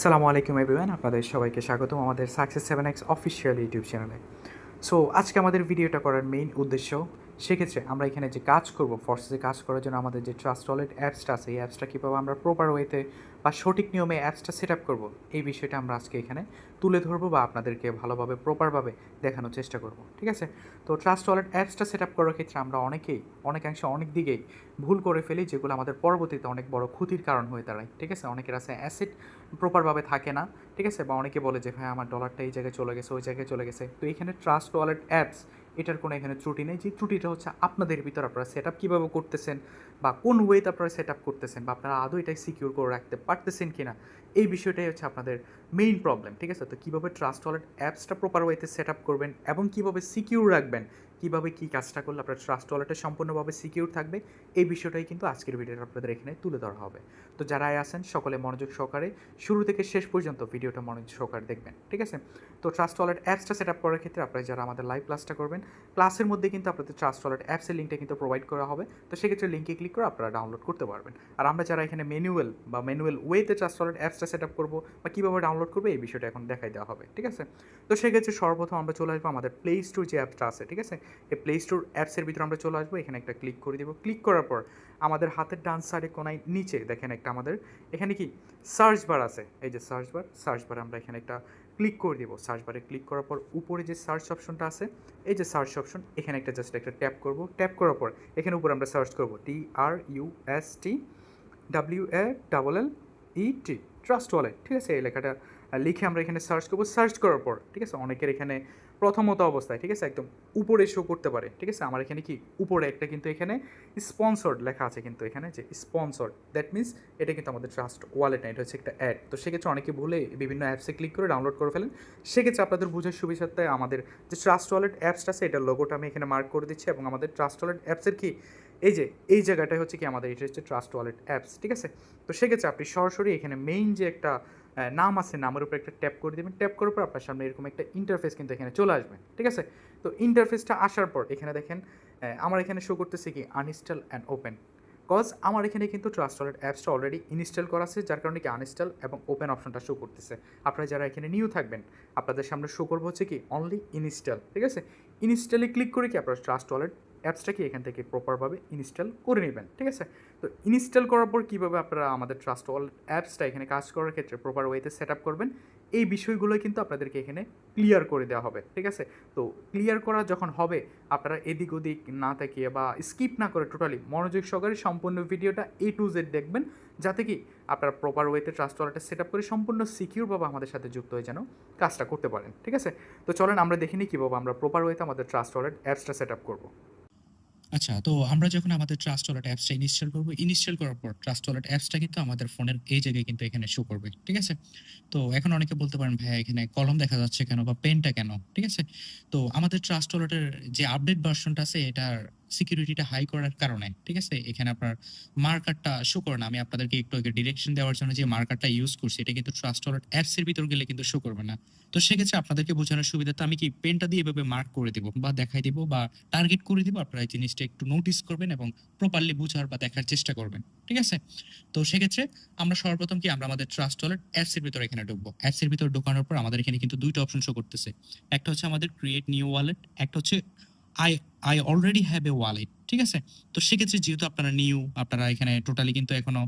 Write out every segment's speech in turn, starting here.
আসসালামু আলাইকুম এভরিওয়ান, আপনাদের সবাইকে স্বাগতম আমাদের সাকসেস 7x অফিসিয়াল ইউটিউব চ্যানেলে। সো আজকে আমাদের ভিডিওটা করার মেইন উদ্দেশ্য, সেক্ষেত্রে আমরা এখানে যে কাজ করব, ফোর্সে কাজ করার জন্য আমাদের যে ট্রাস্ট ওয়ালেট অ্যাপসটা আছে, এই অ্যাপসটা কীভাবে আমরা প্রপার ওয়েতে বা সঠিক নিয়মে অ্যাপসটা সেট আপ করবো, এই বিষয়টা আমরা আজকে এখানে তুলে ধরবো বা আপনাদেরকে ভালোভাবে প্রপারভাবে দেখানোর চেষ্টা করব। ঠিক আছে? তো ট্রাস্ট ওয়ালেট অ্যাপসটা সেট আপ করার ক্ষেত্রে আমরা অনেকাংশে অনেক দিকেই ভুল করে ফেলি, যেগুলো আমাদের পরবর্তীতে অনেক বড় ক্ষতির কারণ হয়ে দাঁড়ায়। ঠিক আছে? অনেকের আছে অ্যাসেট প্রপারভাবে থাকে না। ঠিক আছে? বা অনেকে বলে যে ভাই আমার ডলারটা এই জায়গায় চলে গেছে, ওই জায়গায় চলে গেছে। তো এইখানে ট্রাস্ট ওয়ালেট অ্যাপস এটার কোনো এখানে ত্রুটি নেই। যে ত্রুটিটা হচ্ছে আপনাদের ভিতর আপনারা সেট আপ কীভাবে করতেছেন বা কোন ওয়েতে আপনারা সেট আপ করতেছেন বা আপনারা আদৌ এটাই সিকিউর করে রাখতে পারতেছেন কিনা, এই বিষয়টাই হচ্ছে আপনাদের মেইন প্রবলেম। ঠিক আছে? তো কীভাবে ট্রাস্ট ওয়ালেট অ্যাপসটা প্রপার ওয়েতে সেট আপ করবেন এবং কীভাবে সিকিউর রাখবেন, কীভাবে কী কাজটা করলে আপনার ট্রাস্ট ওয়ালেটে সম্পূর্ণভাবে সিকিউর থাকবে, এই বিষয়টাই কিন্তু আজকের ভিডিওটা আপনাদের এখানে তুলে ধরা হবে। তো যারা আছেন সকলে মনোযোগ সহকারে শুরু থেকে শেষ পর্যন্ত ভিডিওটা মনোযোগ সহকারে দেখবেন। ঠিক আছে? তো ট্রাস্ট ওয়ালেট অ্যাপসটা সেট আপ করার ক্ষেত্রে আপনারা যারা আমাদের লাইভ ক্লাসটা করবেন, ক্লাসের মধ্যে কিন্তু আপনাদের ট্রাস্ট ওয়ালেট অ্যাপসের লিঙ্কটা কিন্তু প্রোভাইড করা হবে। তো সেক্ষেত্রে লিঙ্কে ক্লিক করে আপনারা ডাউনলোড করতে পারবেন। আর আমরা যারা এখানে ম্যানুয়াল ওয়েতে ট্রাস্ট ওয়ালেট অ্যাপসটা সেট আপ করবো বা কীভাবে ডাউনলোড করবো, এই বিষয়টা এখন দেখাই দেওয়া হবে। ঠিক আছে? তো সেক্ষেত্রে সর্বপ্রথম আমরা চলে আসবো আমাদের প্লে স্টোর যে অ্যাপটা আছে। ঠিক আছে? এই প্লে স্টোর অ্যাপসের ভিতরে আমরা চলে আসবো, এখানে একটা ক্লিক করে দেবো। ক্লিক করার পর আমাদের হাতের ডান সাইডে কোনায় নিচে দেখেন একটা আমাদের এখানে কি সার্চ বার আছে। এই যে সার্চ বারে আমরা এখানে একটা ক্লিক করে দেবো। সার্চ বারে ক্লিক করার পর উপরে যে সার্চ অপশনটা আছে, এই যে সার্চ অপশন, এখানে একটা জাস্ট একটা ট্যাপ করব। ট্যাপ করার পর এখানে উপরে আমরা সার্চ করবো TRUSTWALLET, ট্রাস্ট ওয়ালেট। ঠিক আছে? এই লেখাটা লিখে আমরা এখানে সার্চ করবো। সার্চ করার পর ঠিক আছে, অনেকের এখানে প্রথমত অবস্থায় ঠিক আছে একদম উপরে শো করতে পারে। ঠিক আছে? আমার এখানে কি উপরে একটা কিন্তু এখানে স্পন্সর্ড লেখা আছে, কিন্তু এখানে যে স্পন্সর্ড, দ্যাট মিনস এটা কিন্তু আমাদের ট্রাস্ট ওয়ালেট না, এটা হচ্ছে একটা অ্যাড। তো সেক্ষেত্রে অনেকে ভুলে বিভিন্ন অ্যাপসে ক্লিক করে ডাউনলোড করে ফেলেন। সেক্ষেত্রে আপনাদের বোঝার সুবিধার্থে আমাদের যে ট্রাস্ট ওয়ালেট অ্যাপসটা আছে, এটার লোগোটা আমি এখানে মার্ক করে দিচ্ছি এবং আমাদের ট্রাস্ট ওয়ালেট অ্যাপসের কি এই যে এই জায়গাটায় হচ্ছে কি আমাদের এটা হচ্ছে ট্রাস্ট ওয়ালেট অ্যাপস। ঠিক আছে? তো সেক্ষেত্রে আপনি সরাসরি এখানে মেইন যে একটা নাম আছে, নামের উপর একটা ট্যাপ করে দেবেন। ট্যাপ করার পর আপনার সামনে এরকম একটা ইন্টারফেস কিন্তু এখানে চলে আসবে। ঠিক আছে? তো ইন্টারফেসটা আসার পর এখানে দেখেন আমার এখানে শো করতেছে কি আনইনস্টল অ্যান্ড ওপেন। কজ আমার এখানে কিন্তু ট্রাস্ট ওয়ালেট অ্যাপসটা অলরেডি ইনস্টল করা আছে, যার কারণে কি আনইনস্টল এবং ওপেন অপশনটা শো করতেছে। আপনারা যারা এখানে নিউ থাকবেন, আপনাদের সামনে শো করবো হচ্ছে কি অনলি ইনস্টল। ঠিক আছে? ইনস্টলে ক্লিক করে কি আপনারা ট্রাস্ট ওয়ালেট অ্যাপসটা কি এখান থেকে প্রপারভাবে ইনস্টল করে নেবেন। ঠিক আছে? তো ইনস্টল করার পর কীভাবে আপনারা আমাদের ট্রাস্ট ওয়ালেট অ্যাপসটা এখানে কাজ করার ক্ষেত্রে প্রপার ওয়েতে সেট আপ করবেন, এই বিষয়গুলোই কিন্তু আপনাদেরকে এখানে ক্লিয়ার করে দেওয়া হবে। ঠিক আছে? তো ক্লিয়ার করা যখন হবে, আপনারা এদিক ওদিক না তাকিয়ে বা স্কিপ না করে টোটালি মনোযোগ সহকারে সম্পূর্ণ ভিডিওটা A to Z দেখবেন, যাতে কি আপনারা প্রপার ওয়েতে ট্রাস্ট ওয়ালেটটা সেট আপ করে সম্পূর্ণ সিকিউরভাবে আমাদের সাথে যুক্ত হয়ে যেন কাজটা করতে পারেন। ঠিক আছে? তো চলেন আমরা দেখে নিই কীভাবে আমরা প্রপার ওয়েতে আমাদের ট্রাস্ট ওয়ালেট অ্যাপসটা সেট আপ করবো। আচ্ছা, তো আমরা যখন আমাদের ট্রাস্ট ওয়ালেট অ্যাপসটা ইনস্টল করব, ইনস্টল করার পর ট্রাস্ট ওয়ালেট অ্যাপসটা কিন্তু আমাদের ফোনের এই জায়গায় কিন্তু এখানে শো করবে। ঠিক আছে? তো এখন অনেকে বলতে পারেন, "ভাইয়া এখানে কলম দেখা যাচ্ছে কেন বা পেনটা কেন?" ঠিক আছে? তো আমাদের ট্রাস্ট ওয়ালেটের যে আপডেট ভার্সনটা আছে, এটার সিকিউরিটিটা হাই করার কারণে, ঠিক আছে? এখানে আপনার মার্কারটা শো করে না। আমি আপনাদেরকে একটু আগে ডিরেকশন দেওয়ার জন্য যে মার্কারটা ইউজ করছি, এটা কিন্তু ট্রাস্ট ওয়ালেট অ্যাপসের ভিতর গেলে কিন্তু শো করবে না। তো সেক্ষেত্রে আপনাদেরকে বোঝানোর সুবিধার্থে আমি কি পেনটা দিয়ে এভাবে মার্ক করে দিব বা দেখাই দিব বা টার্গেট করে দিব। আপনারা এই জিনিসটা একটু নোটিস করবেন এবং প্রপারলি বুঝার বা দেখার চেষ্টা করবেন। ঠিক আছে? তো সেক্ষেত্রে আমরা সর্বপ্রথম কি আমরা আমাদের ট্রাস্ট ওয়ালেট অ্যাপসের ভিতরে এখানে ঢুকবো। অ্যাপসের ভিতরে ঢোকানোর পর আমাদের এখানে কিন্তু ২ টা অপশন শো করতেছে। একটা হচ্ছে আমাদের ক্রিয়েট নিউ ওয়ালেট, একটা হচ্ছে I I already have a wallet. ঠিক আছে? তো সেক্ষেত্রে যেহেতু আপনারা নিউ, আপনারা এখানে টোটালি কিন্তু এখনো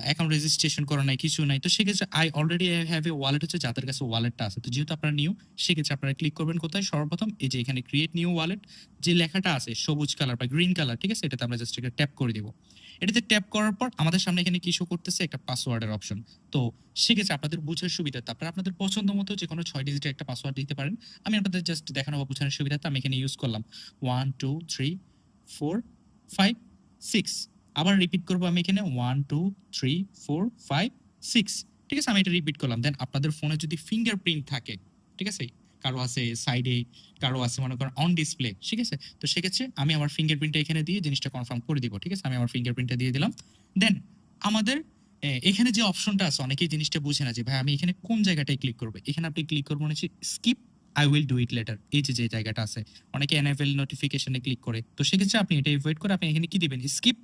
অ্যাকাউন্ট রেজিস্ট্রেশন করা নাই, কিছু নাই। তো সেক্ষেত্রে I already have a wallet হচ্ছে যাদের কাছে ওয়ালেটটা আছে। তো যেহেতু আপনারা নিউ, সেক্ষেত্রে আপনারা ক্লিক করবেন কোথায়? সর্বপ্রথম এই যে এখানে ক্রিয়েট নিউ ওয়ালেট যে লেখাটা আছে সবুজ কালার বা গ্রিন কালার, ঠিক আছে? এটাতে আমরা জাস্ট একটা ট্যাপ করে দিব। এটাতে ট্যাপ করার পর আমাদের সামনে এখানে কি শো করতেছে? একটা পাসওয়ার্ডের অপশন। তো সেক্ষেত্রে আপনাদের বুঝার সুবিধার্থে আপনারা আপনাদের পছন্দ মতো যেকোনো ৬ ডিজিটের একটা পাসওয়ার্ড দিতে পারেন। আমি আপনাদের জাস্ট দেখানো বা বোঝানোর সুবিধার্থে আমি এখানে ইউজ করলাম 1 2 3 4 5 6। আবার রিপিট করব আমি এখানে 1 2 3 4 5 6। ঠিক আছে? আমি এটা রিপিট করলাম। দেন আপনাদের ফোনে যদি ফিঙ্গারপ্রিন্ট থাকে, ঠিক আছে? কারো আছে সাইডে, কারো আছে মনে করেন অন ডিসপ্লে, ঠিক আছে? তো সেক্ষেত্রে আমি আমার ফিঙ্গারপ্রিন্টটা এখানে দিয়ে জিনিসটা কনফার্ম করে দিব। ঠিক আছে? আমি আমার ফিঙ্গারপ্রিন্টটা দিয়ে দিলাম। দেন আমাদের এখানে যে অপশনটা আছে, অনেকেই জিনিসটা বুঝে না যে ভাই আমি এখানে কোন জায়গাটায় ক্লিক করব। এখানে আপনি ক্লিক করবেন হচ্ছে skip I will do it later. এই যে জায়গাটা আছে, অনেকে এনএফএল নোটিফিকেশনে ক্লিক করে। তো সেক্ষেত্রে আপনি এটা এভয়েড করে আপনি এখানে কি দিবেন? Skip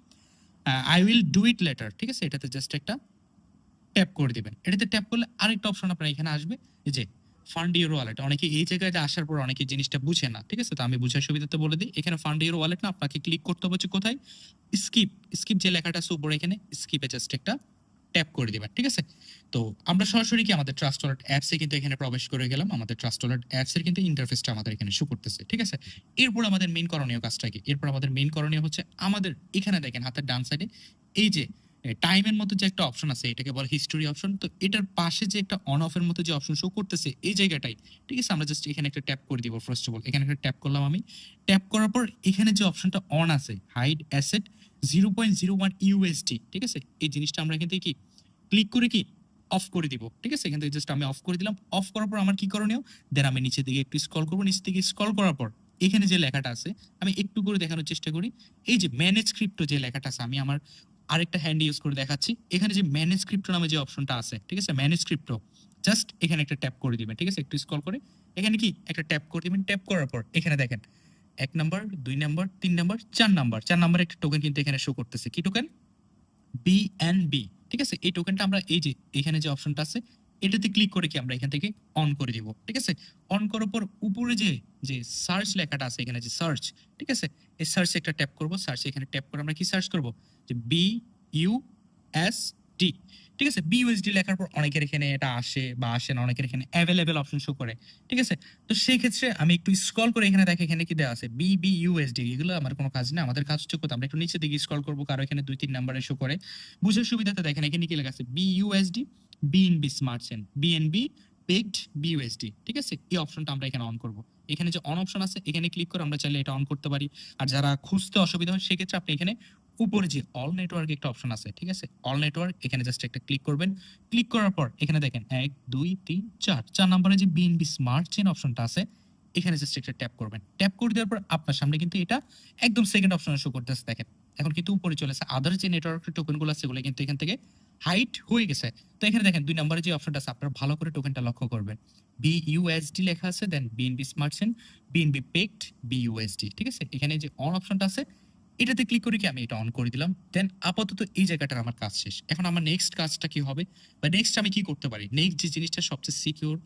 I will do it later. ঠিক আছে? এটাতে জাস্ট একটা ট্যাপ করে দিবেন। এটাতে ট্যাপ করলে আরেকটা অপশন আপনার এখানে আসবে, এই যে ফান্ড ইউর ওয়ালেট। অনেকে এই জায়গায় আসার পর অনেকে জিনিসটা বুঝে না, ঠিক আছে? তো আমি বুঝার সুবিধাতে বলে দিই। এখানে ফান্ড ইউর ওয়ালেট না, আপনাকে ক্লিক করতে হবে হচ্ছে কোথায়, স্কিপ, স্কিপ যে লেখাটা আছে উপরে, এখানে স্কিপে জাস্ট একটা ট্যাপ করে দিবেন, ঠিক আছে? তো আমরা সরাসরি কি আমাদের ট্রাস্ট ওয়ালেট অ্যাপসে কিন্তু এখানে প্রবেশ করে গেলাম। আমাদের ট্রাস্ট ওয়ালেট অ্যাপসের কিন্তু ইন্টারফেসটা আমাদের এখানে শো করতেছে, ঠিক আছে? এরপর আমাদের মেইন করণীয় কাজটা কি? এরপর আমাদের মেইন করণীয় হচ্ছে আমাদের এখানে দেখেন হাতের ডান সাইডে এই যে টাইমের মতো যে একটা অপশন আছে, এটাকে বলে হিস্টোরি অপশন। তো এটার পাশে যে একটা অন অফ এর মতো যে অপশন শো করতেছে এই জায়গাটাই, ঠিক আছে? আমরা জাস্ট এখানে একটা ট্যাপ করে দিব। ফার্স্ট অফ অল এখানে একটা ট্যাপ করলাম আমি। ট্যাপ করার পর এখানে যে অপশনটা অন আছে, হাইড অ্যাসেট 0.01 ইউএসডি, ঠিক আছে? এই জিনিসটা আমরা এখান থেকে কি ক্লিক করে কি অফ করে দিব, ঠিক আছে? এখান থেকে জাস্ট আমি অফ করে দিলাম। অফ করার পর আমার কি করণীয়, দেন আমি নিচের দিকে একটু স্ক্রল করব। নিচের দিকে স্ক্রল করার পর এখানে যে লেখাটা আছে আমি একটু করে দেখানোর চেষ্টা করি। এই যে ম্যানেজ ক্রিপ্টো যে লেখাটা আছে, আমি আমার আরেকটা হ্যান্ড ইউজ করে দেখাচ্ছি। এখানে যে ম্যানেজ ক্রিপ্টো নামে যে অপশনটা আছে, ঠিক আছে? ম্যানেজ ক্রিপ্টো জাস্ট এখানে একটা ট্যাপ করে দিবেন, ঠিক আছে? একটু স্ক্রল করে এখানে কি একটা ট্যাপ করে দিবেন। ট্যাপ করার পর এখানে দেখেন 1 number, 2 number, 3 number, 4 number, 4 number একটা টোকেন কিন্তু এখানে শো করতেছে। কি টোকেন? বিএনবি, ঠিক আছে? এই টোকেনটা আমরা এই যে এখানে যে অপশনটা আছে এটাতে ক্লিক করে কি আমরা এখান থেকে অন করে দিব, ঠিক আছে? অন করার পর উপরে যে যে সার্চ লেখাটা আছে, এখানে যে সার্চ, ঠিক আছে? এই সার্চে একটা ট্যাপ করব। সার্চে এখানে ট্যাপ করে আমরা কি সার্চ করব, যে বিইউএসডি, ঠিক আছে? বিইউএসডি লেখার পর অনেকের এখানে এটা আসে বা আসে না, অনেকের এখানে অ্যাভেলেবেল অপশন শো করে, ঠিক আছে? তো সেই ক্ষেত্রে আমি একটু স্ক্রল করে এখানে দেখে এখানে কি দেওয়া আছে বিবিইউএসডি, এগুলো আমার কোনো কাজ না। আমাদের কাজ হচ্ছে কোথায়, আমরা একটু নিচে দিকে স্ক্রল করবো, কারো এখানে 2-3 নাম্বারে শো করে। বুঝার সুবিধাতে দেখেন এখানে কি লেখা আছে, BUSD, BNB smart chain, BNB pegged BUSD, ঠিক আছে? এই অপশনটা আমরা এখানে অন করব। এখানে যে অন অপশন আছে এখানে ক্লিক করে আমরা চাইলে এটা অন করতে পারি। আর যারা খুঁজতে অসুবিধা হয় সেক্ষেত্রে আপনি এখানে উপরে যে অল নেটওয়ার্ক একটা অপশন আছে, ঠিক আছে? অল নেটওয়ার্ক, এখানে জাস্ট একটা ক্লিক করবেন। ক্লিক করার পর এখানে দেখেন 1 2 3 4 4 নম্বরে যে বিএনবি স্মার্ট চেন অপশনটা আছে এখানে জাস্ট একটা ট্যাপ করবেন। ট্যাপ করে দেওয়ার পর আপনার সামনে কিন্তু এটা একদম সেকেন্ড অপশনে শো করতেছে। দেখেন এখন কিন্তু উপরে চলে আসে। আদার যে নেটওয়ার্ক টোকেন গুলো আছে সেগুলো কিন্তু এখান থেকে হাইড হয়ে গেছে। তো এখানে দেখেন 2 নম্বরে যে অপশনটা আছে আপনারা ভালো করে টোকেনটা লক্ষ্য করবেন। বিইউএসডি লেখা আছে, then BNB smart chain, BNB pegged BUSD, ঠিক আছে? এখানে যে অন অপশনটা আছে এটাতে ক্লিক করে কি আমি এটা অন করে দিলাম। দেন আপাতত এই জায়গাটার আমার কাজ শেষ। এখন আমার নেক্সট কাজটা কি হবে বা নেক্সট আমি কি করতে পারি? নেক্সট যে জিনিসটা সবচেয়ে সিকিউর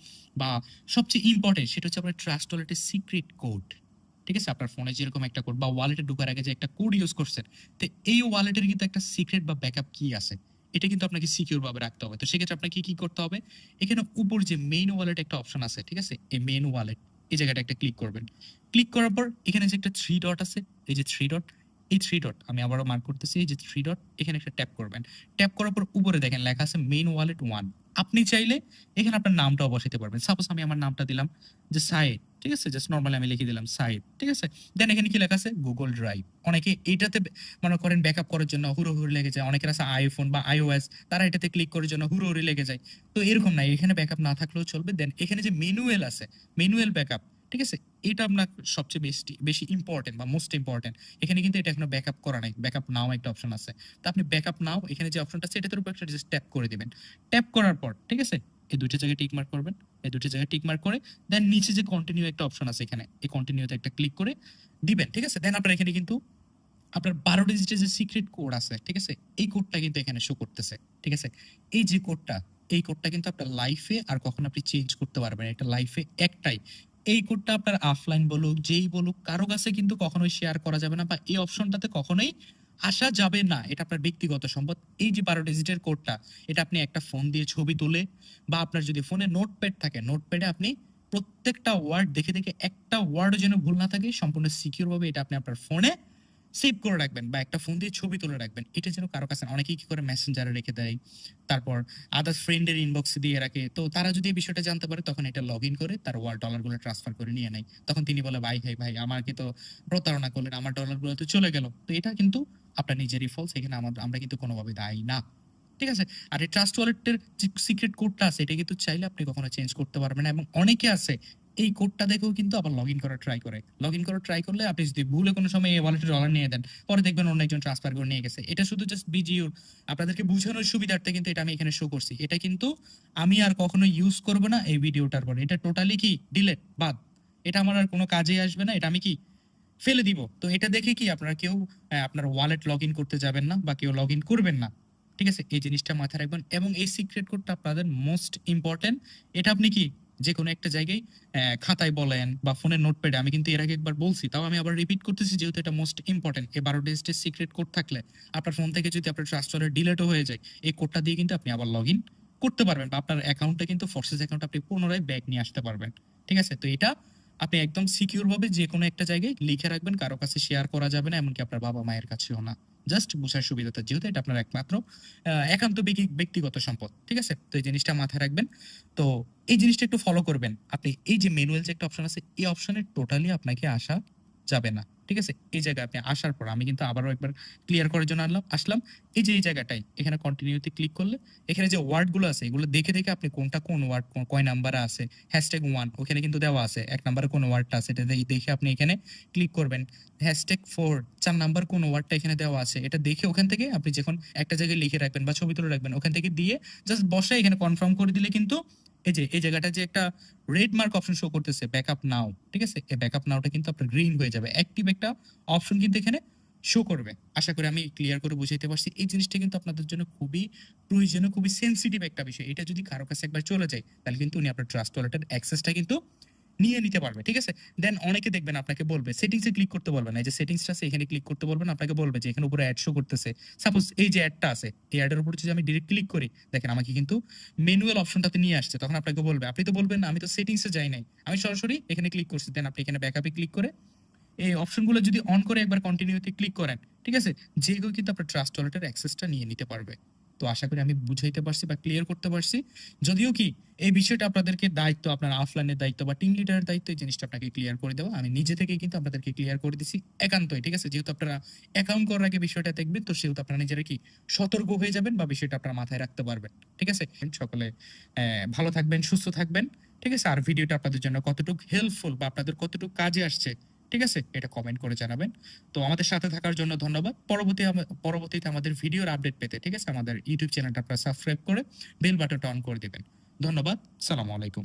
বা সবচেয়ে ইম্পর্টেন্ট সেটা হচ্ছে আপনার ট্রাস্ট ওয়ালেটের সিক্রেট কোড, ঠিক আছে? আপনার ফোনে যেরকম একটা কোড বা ওয়ালেটে ঢোকার আগে যে একটা কোড ইউজ করছেন, তো এই ওয়ালেটের কিন্তু একটা সিক্রেট বা ব্যাকআপ কি আছে, এটা কিন্তু আপনাকে সিকিউর ভাবে রাখতে হবে। তো সেক্ষেত্রে আপনাকে কি করতে হবে, এখানে উপর যে মেইন ওয়ালেট একটা অপশন আছে, ঠিক আছে? এই মেইন ওয়ালেট এই জায়গাটা একটা ক্লিক করবেন। ক্লিক করার পর এখানে যে একটা থ্রি ডট আছে, এই যে থ্রি ডট, এই থ্রি ডট আমি আবারও মার্ক করতেছি, এই যে থ্রি ডট এখানে একটা ট্যাপ করবেন। ট্যাপ করার পর উপরে দেখেন লেখা আছে মেইন ওয়ালেট 1। আপনি চাইলে এখানে আপনার নামটাও বসাতে পারবেন। সাপোজ আমি আমার নামটা দিলাম যে সাইদ, ঠিক আছে? জাস্ট নরমালি আমি লিখে দিলাম সাইদ, ঠিক আছে? দেন এখানে কি লেখা আছে গুগল ড্রাইভ। অনেকে এইটাতে মনে করেন ব্যাকআপ করার জন্য হুড়োহুড়ি লেগে যায়। অনেকের আছে আইফোন বা আইওএস, তারা এটাতে ক্লিক করার জন্য হুড়োহুড়ি লেগে যায়। তো এরকম না, এখানে ব্যাকআপ না থাকলেও চলবে। দেন এখানে যে ম্যানুয়াল আছে, ম্যানুয়াল ব্যাকআপ, ঠিক আছে? এটা আপনার সবচেয়ে বেশি ইম্পর্টেন্ট বা মোস্ট ইম্পর্টেন্ট। এখানে কিন্তু এটা এখনো ব্যাকআপ করা নাই। ব্যাকআপ নাও একটা অপশন আছে। তো আপনি ব্যাকআপ নাও এখানে যে অপশনটা আছে এটার উপর একটা জাস্ট ট্যাপ করে দিবেন। ট্যাপ করার পর, ঠিক আছে? এই দুইটা জায়গায় টিক মার্ক করবেন। এই দুইটা জায়গায় টিক মার্ক করে দেন নিচে যে কন্টিনিউ একটা অপশন আছে এখানে, এই কন্টিনিউতে একটা ক্লিক করে দিবেন, ঠিক আছে? দেন আপনার এখানে কিন্তু আপনার 12 ডিজিটের যে সিক্রেট কোড আছে, ঠিক আছে? এই কোডটা কিন্তু এখানে শো করতেছে, ঠিক আছে? এই যে কোডটা, এই কোডটা কিন্তু আপনার লাইফে আর কখনো আপনি চেঞ্জ করতে পারবেন না। এটা লাইফে একটাই। এই কোডটা আপনার অফলাইন বলুক, যেই বলুক, কারো কাছে কিন্তু কখনোই শেয়ার করা যাবে না বা এই অপশনটাতে কখনোই আসা যাবে না। এটা আপনার ব্যক্তিগত সম্পদ। এই যে 12 ডিজিটের কোডটা, এটা আপনি একটা ফোন দিয়ে ছবি তুলে বা আপনার যদি ফোনে নোটপ্যাড থাকে, নোটপ্যাডে আপনি প্রত্যেকটা ওয়ার্ড দেখে, দেখে একটা ওয়ার্ডও যেন ভুল না থাকে সম্পূর্ণ সিকিউর ভাবে এটা আপনি আপনার ফোনে সেভ করে রাখবেন বা একটা ফোন দিয়ে ছবি তুলে রাখবেন। এটা যেন কারো কাছে, অনেকেই কি করে মেসেঞ্জারে রেখে দেয়, তারপর আদার ফ্রেন্ডের ইনবক্সে দিয়ে রাখে। তো তারা যদি এই বিষয়টা জানতে পারে তখন এটা লগ ইন করে তার ডলারগুলো ট্রান্সফার করে নিয়ে নেয়। তখন তিনি বলে ভাই ভাই ভাই আমাকে তো প্রতারণা করলেন, আমার ডলারগুলো তো চলে গেল। তো এটা কিন্তু আপনার নিজেরই ফলস, এখানে আমরা কিন্তু কোনোভাবে দায়ী না, ঠিক আছে? আর এই ট্রাস্ট ওয়ালেটের যে সিক্রেট কোডটা আছে এটা কিন্তু চাইলে আপনি কখনো চেঞ্জ করতে পারবেন না। এবং অনেকে আছে এই কোডটা দেখেও কিন্তু আবার লগ ইন করার ট্রাই করে। লগ ইন করার ট্রাই করলে আপনি যদি ভুলে কোনো সময় এই ওয়ালেটে ডলার নিয়ে দেন, পরে দেখবেন অন্য একজন ট্রান্সফার করে নিয়ে গেছে। এটা শুধু জাস্ট বিজিউর আপনাদেরকে বোঝানোর সুবিধার্থে কিন্তু এটা আমি এখানে শো করছি। এটা কিন্তু আমি আর কখনো ইউজ করব না এই ভিডিওটার পর। এটা টোটালি কি ডিলেট, বাদ। এটা আমার আর কোনো কাজে আসবে না। এটা আমি কি ফেলে দিব। তো এটা দেখে কি আপনারা কেউ আপনার ওয়ালেট লগ ইন করতে যাবেন না বা কেউ লগ ইন করবেন না। ঠিক আছে? এই জিনিসটা মাথায় রাখবেন এবং এই সিক্রেট কোডটা আপনাদের মোস্ট ইম্পোর্টেন্ট। এটা আপনি কি যেকোনো একটা জায়গায় খাতায় বলেন বা ফোনের নোটপ্যাডে, আমি কিন্তু এর আগে একবার বলছি, তাও আমি আবার রিপিট করতেছি যেহেতু এটা মোস্ট ইম্পোর্টেন্ট। এই 12 ডিজিটের সিক্রেট কোড থাকলে আপনার ফোন থেকে যদি আপনার ট্রাস্ট ওয়ালেট ডিলিটও হয়ে যায়, এই কোডটা দিয়ে কিন্তু আপনি আবার লগইন করতে পারবেন বা আপনার অ্যাকাউন্টটা কিন্তু ফোর্সেস অ্যাকাউন্ট আপনি পুনরায় ব্যাক নিয়ে আসতে পারবেন। ঠিক আছে? তো এটা আপনি একদম সিকিউর ভাবে যেকোনো একটা জায়গায় লিখে রাখবেন, কারো কাছে শেয়ার করা যাবে না, এমনকি আপনার বাবা-মায়ের কাছেও না। জাস্ট বুঝার সুবিধাটা, যেহেতু এটা আপনার একমাত্র একান্ত ব্যক্তিগত সম্পদ। ঠিক আছে? তো এই জিনিসটা মাথায় রাখবেন। তো এই জিনিসটা একটু ফলো করবেন। আপনি এই যে ম্যানুয়াল যে একটা অপশন আছে, এই অপশনে টোটালি আপনাকে আসা যাবে না। ঠিক আছে? এই জায়গায় আপনি আসার পর আমি কিন্তু আবারও একবার ক্লিয়ার করার জন্য আসলাম। এই যে এই জায়গাটায় এখানে কন্টিনিউতে ক্লিক করলে এখানে যে ওয়ার্ড গুলো আছে এগুলো দেখে দেখে আপনি কোনটা কোন ওয়ার্ড কয় নাম্বারে আছে, #1 ওখানে কিন্তু দেওয়া আছে। ১ নাম্বারে কোন ওয়ার্ডটা আছে এটা দেখে আপনি এখানে ক্লিক করবেন। #4 ৪ নাম্বার কোন ওয়ার্ডটা এখানে দেওয়া আছে এটা দেখে ওখান থেকে আপনি যখন একটা জায়গায় লিখে রাখবেন বা ছবি তুলে রাখবেন, ওখান থেকে দিয়ে জাস্ট বসায় এখানে কনফার্ম করে দিলে কিন্তু এই যে এই জায়গাটা যে একটা রেড মার্ক অপশন শো করতেছে ব্যাকআপ নাও, ঠিক আছে? এই ব্যাকআপ নাওটা কিন্তু আপনার গ্রিন হয়ে যাবে। অ্যাক্টিভ একটা অপশন কিন্তু এখানে শো করবে। আশা করি আমি ক্লিয়ার করে বুঝাইতে পারছি। এই জিনিসটা কিন্তু আপনাদের জন্য খুবই প্রয়োজনীয়, খুবই সেনসিটিভ একটা বিষয়। এটা যদি কারো কাছে একবার চলে যায়, তাহলে কিন্তু উনি আপনার ট্রাস্ট ওয়ালেটের অ্যাক্সেসটা কিন্তু নিয়ে নিতে পারবে। ঠিক আছে? দেন অনেকে দেখবেন আপনাকে বলবে সেটিংস এ ক্লিক করতে বলবে না। এই যে সেটিংসটা আছে এখানে ক্লিক করতে বলবেন, আপনাকে বলবে যে এখানে উপরে অ্যাড শো করতেছে। সাপোজ এই যে অ্যাডটা আছে, এই অ্যাডের উপর যদি আমি ডিরেক্ট ক্লিক করি, দেখেন আমাকে কিন্তু ম্যানুয়াল অপশনটাতে নিয়ে আসছে। তখন আপনাকে বলবে, আপনি তো বলবেন না আমি তো সেটিংস এ যাই নাই। আমি সরাসরি এখানে ক্লিক করছি। দেন আপনি এখানে ব্যাকআপ এ ক্লিক করে এই অপশনগুলো যদি অন করে একবার কন্টিনিউতে ক্লিক করেন, ঠিক আছে? যে কেউ কিন্তু আপনার ট্রাস্ট ওয়ালেটের অ্যাক্সেসটা নিয়ে নিতে পারবে। তো আশা করি আমি বুঝাইতে পারছি বা ক্লিয়ার করতে পারছি। যদিও কি এই বিষয়টা আপনাদেরকে দায়িত্ব, আপনার অফলাইনের দায়িত্ব বা টিম লিডারের দায়িত্ব এই জিনিসটা আপনাকে ক্লিয়ার করে দেওয়া। আমি নিজে থেকেই কিন্তু আপনাদেরকে ক্লিয়ার করে দিছি একান্তই। ঠিক আছে? যেহেতু আপনারা অ্যাকাউন্ট করার আগে বিষয়টা দেখবেন, তো সেহেতু আপনারা নিজেরা কি সতর্ক হয়ে যাবেন বা বিষয়টা আপনারা মাথায় রাখতে পারবেন। ঠিক আছে? সকলে ভালো থাকবেন, সুস্থ থাকবেন। ঠিক আছে? আর ভিডিওটা আপনাদের জন্য কতটুকু হেল্পফুল বা আপনাদের কতটুকু কাজে আসছে, ঠিক আছে? এটা কমেন্ট করে জানাবেন। তো আমাদের সাথে থাকার জন্য ধন্যবাদ। পরবর্তীতে আমাদের ভিডিওর আপডেট পেতে, ঠিক আছে? আমাদের ইউটিউব চ্যানেলটা আপনারা সাবস্ক্রাইব করে বেল বাটনটা অন করে দিবেন। ধন্যবাদ। সালামু আলাইকুম।